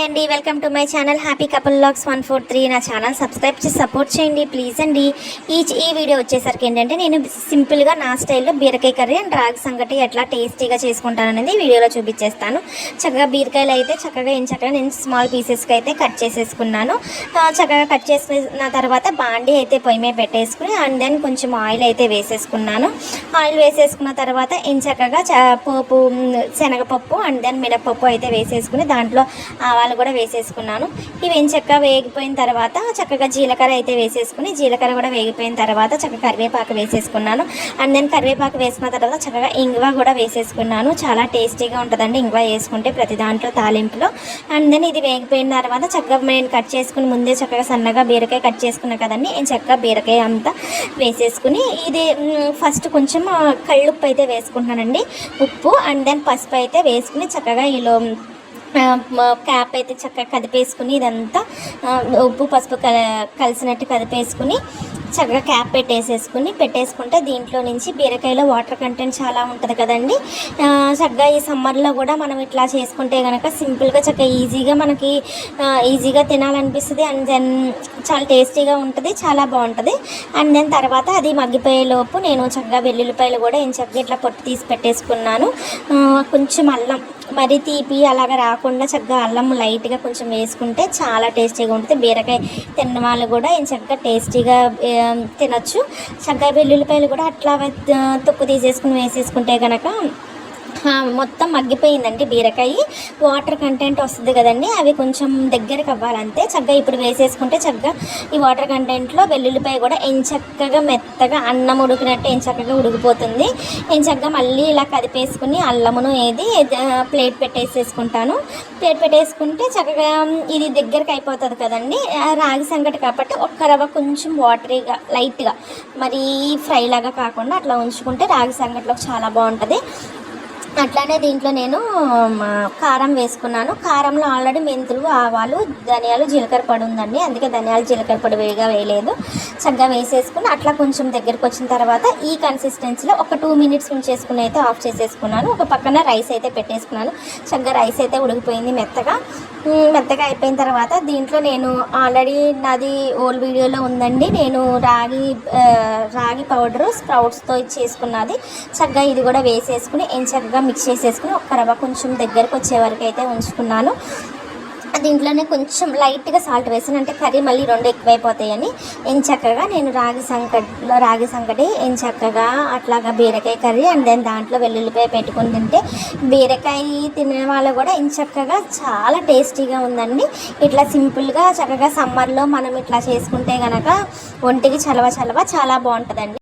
Hi అండి, welcome to my channel happy couple vlogs 143. నా channel subscribe చేసి support చేయండి ప్లీజ్ అండి. ఈ వీడియో వచ్చేసరికి ఏంటంటే నేను సింపుల్గా నా స్టైల్లో బీరకాయ కర్రీ అండ్ రాగి సంగటి ఎట్లా టేస్టీగా చేసుకుంటాననేది వీడియోలో చూపించేస్తాను. చక్కగా బీరకాయలు అయితే చక్కగా నేను స్మాల్ పీసెస్కి అయితే కట్ చేసేసుకున్నాను. చక్కగా కట్ చేసుకున్న తర్వాత బాండీ అయితే పొయ్యి మీద పెట్టేసుకుని అండ్ దెన్ కొంచెం ఆయిల్ అయితే వేసేసుకున్నాను. ఆయిల్ వేసేసుకున్న తర్వాత చక్కగా పోపు శనగపప్పు అండ్ దెన్ మినపప్పు అయితే వేసేసుకుని దాంట్లో ఆవాలు కూడా వేసేసుకున్నాను. ఇవి చక్కగా వేగిపోయిన తర్వాత చక్కగా జీలకర్ర అయితే వేసేసుకుని జీలకర్ర కూడా వేగిపోయిన తర్వాత చక్కగా కరివేపాకు వేసేసుకున్నాను. అండ్ దెన్ కరివేపాకు వేసుకున్న తర్వాత చక్కగా ఇంగువ కూడా వేసేసుకున్నాను. చాలా టేస్టీగా ఉంటుందండి ఇంగువ వేసుకుంటే ప్రతి దాంట్లో తాలింపులో. అండ్ దెన్ ఇది వేగిపోయిన తర్వాత చక్కగా నేను కట్ చేసుకుని ముందే చక్కగా సన్నగా బీరకాయ కట్ చేసుకున్నా కదండి. చక్కగా బీరకాయ అంతా వేసేసుకుని ఇది ఫస్ట్ కొంచెం కళ్ళుప్పు అయితే వేసుకుంటున్నానండి. ఉప్పు అండ్ దెన్ పసుపు అయితే వేసుకుని చక్కగా ఈలో క్యాప్ అయితే చక్కగా కదిపేసుకుని ఇదంతా ఉప్పు పసుపు కలిసినట్టు కదిపేసుకుని చక్కగా క్యాప్ పెట్టేసుకుంటే దీంట్లో నుంచి బీరకాయలో వాటర్ కంటెంట్ చాలా ఉంటుంది కదండి. చక్కగా ఈ సమ్మర్లో కూడా మనం ఇట్లా చేసుకుంటే కనుక సింపుల్గా చక్కగా ఈజీగా తినాలనిపిస్తుంది. అండ్ దెన్ చాలా టేస్టీగా ఉంటుంది, చాలా బాగుంటుంది. అండ్ దెన్ తర్వాత అది మగ్గిపోయేలోపు నేను చక్కగా వెల్లుల్లిపాయలు కూడా చక్కగా ఇట్లా పొట్టు తీసి పెట్టేసుకున్నాను. కొంచెం అల్లం, మరీ తీపి అలాగా రాకుండా చక్కగా అల్లం లైట్గా కొంచెం వేసుకుంటే చాలా టేస్టీగా ఉంటుంది. బీరకాయ తిన్న వాళ్ళు కూడా చక్కగా టేస్టీగా తినొచ్చు. చక్కగా వెల్లుల్లిపాయలు కూడా అట్లా తొక్కు తీసేసుకుని వేసేసుకుంటే కనుక మొత్తం మగ్గిపోయిందండి బీరకాయ. వాటర్ కంటెంట్ వస్తుంది కదండి, అవి కొంచెం దగ్గరకు అవ్వాలంతే. చక్కగా ఇప్పుడు వేసేసుకుంటే చక్కగా ఈ వాటర్ కంటెంట్లో వెల్లుల్లిపాయ కూడా చక్కగా మెత్తగా అన్నం ఉడికినట్టు చక్కగా ఉడికిపోతుంది. చక్కగా మళ్ళీ ఇలా కదిపేసుకుని అల్లమును ప్లేట్ పెట్టేసుకుంటాను. ప్లేట్ పెట్టేసుకుంటే చక్కగా ఇది దగ్గరకు అయిపోతుంది కదండి. రాగి సంగటి కాబట్టి ఒక్క రవ్వ కొంచెం వాటరీగా లైట్గా, మరీ ఫ్రై లాగా కాకుండా అట్లా ఉంచుకుంటే రాగి సంగటిలోకి చాలా బాగుంటుంది. అట్లానే దీంట్లో నేను కారం వేసుకున్నాను. కారంలో ఆల్రెడీ మెంతులు, ఆవాలు, ధనియాలు, జీలకర్ర పొడి ఉందండి, అందుకే ధనియాలు జీలకర్ర పొడి వేయలేదు. చక్కగా వేసేసుకుని అట్లా కొంచెం దగ్గరికి వచ్చిన తర్వాత ఈ కన్సిస్టెన్సీలో ఒక 2 minutes ఉంచేసుకుని అయితే ఆఫ్ చేసేసుకున్నాను. ఒక పక్కన రైస్ అయితే పెట్టేసుకున్నాను. చక్కగా రైస్ అయితే ఉడికిపోయింది మెత్తగా అయిపోయిన తర్వాత దీంట్లో నేను ఆల్రెడీ నాది ఓల్డ్ వీడియోలో ఉందండి, నేను రాగి పౌడరు స్ప్రౌట్స్తో చేసుకున్నది. చక్కగా ఇది కూడా వేసేసుకుని చక్కగా మిక్స్ చేసేసుకుని ఒక్క రవ్వ కొంచెం దగ్గరకు వచ్చే వరకు అయితే ఉంచుకున్నాను. దీంట్లోనే కొంచెం లైట్గా సాల్ట్ వేసాను, అంటే కర్రీ మళ్ళీ 2 ఎక్కువైపోతాయని. చక్కగా నేను రాగి సంకటి చక్కగా అట్లాగా బీరకాయ కర్రీ అండ్ దెన్ దాంట్లో వెల్లుల్లిపాయ పెట్టుకుని తింటే బీరకాయ తినే వాళ్ళు కూడా చక్కగా చాలా టేస్టీగా ఉందండి. ఇట్లా సింపుల్గా చక్కగా సమ్మర్లో మనం ఇట్లా చేసుకుంటే కనుక ఒంటికి చలవ చాలా బాగుంటుందండి.